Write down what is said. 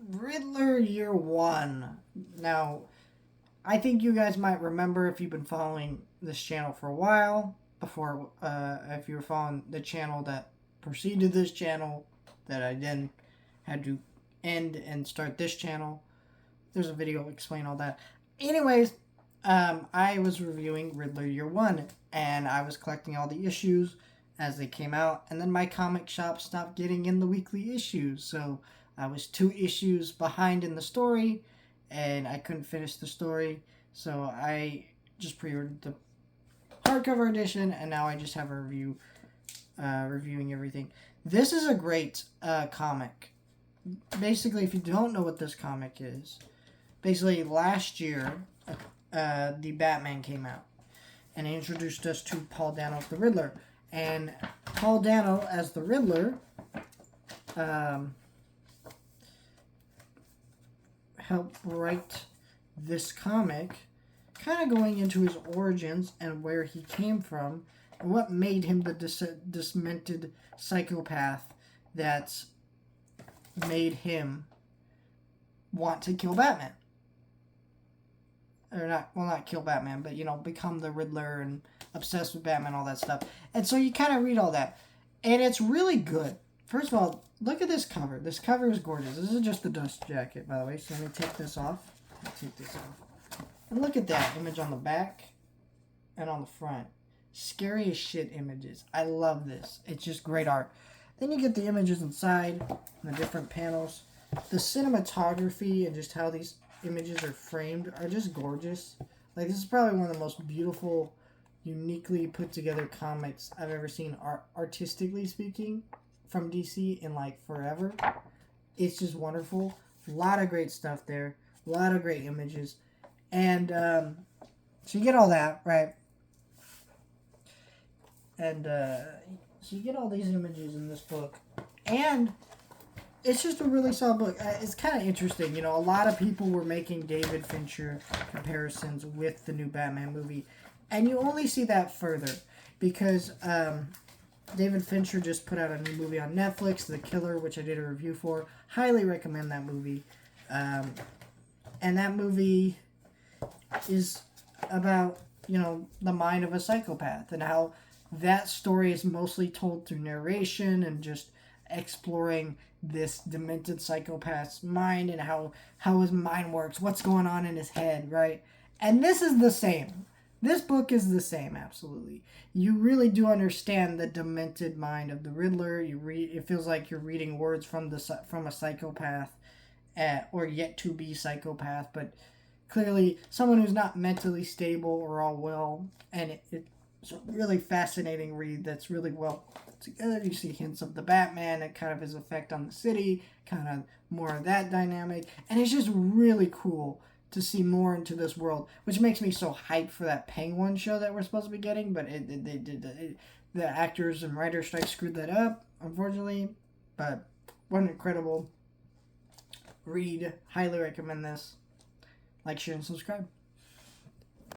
Riddler Year One. Now, I think you guys might remember if you've been following this channel for a while. Before, if you were following the channel that preceded this channel, that I then had to end and start this channel. There's a video explaining all that. Anyways, I was reviewing Riddler Year One, and I was collecting all the issues as they came out, and then my comic shop stopped getting in the weekly issues, so I was 2 issues behind in the story, and I couldn't finish the story, so I just pre-ordered the hardcover edition, and now I just have a review, reviewing everything. This is a great comic. Basically, if you don't know what this comic is, basically last year, the Batman came out, and it introduced us to Paul Dano as the Riddler. And Paul Dano as the Riddler helped write this comic, kind of going into his origins and where he came from, and what made him the demented psychopath that made him want to kill Batman. Or not kill Batman, but, become the Riddler and obsessed with Batman, all that stuff. And so you kind of read all that. And it's really good. First of all, look at this cover. This cover is gorgeous. This is just the dust jacket, by the way. So let me take this off. And look at that image on the back and on the front. Scary as shit images. I love this. It's just great art. Then you get the images inside and the different panels. The cinematography and just how these images are framed are just gorgeous. Like, this is probably one of the most beautiful, uniquely put together comics I've ever seen, artistically speaking, from DC in like forever. It's just wonderful. A lot of great stuff there. A lot of great images. And so you get all that, right? And so you get all these images in this book. And it's just a really solid book. It's kind of interesting. A lot of people were making David Fincher comparisons with the new Batman movie. And you only see that further because David Fincher just put out a new movie on Netflix, The Killer, which I did a review for. Highly recommend that movie. And that movie is about, the mind of a psychopath and how that story is mostly told through narration and just exploring this demented psychopath's mind and how his mind works, what's going on in his head, right? And this is the same. This book is the same, absolutely. You really do understand the demented mind of the Riddler. It feels like you're reading words from a psychopath, or yet to be psychopath, but clearly someone who's not mentally stable or all well. And it's a really fascinating read that's really well together. You see hints of the Batman and kind of his effect on the city, kind of more of that dynamic, and it's just really cool to see more into this world, which makes me so hyped for that Penguin show that we're supposed to be getting, but the actors and writers strike screwed that up, unfortunately. But what an incredible read. Highly recommend this. Like, share, and subscribe.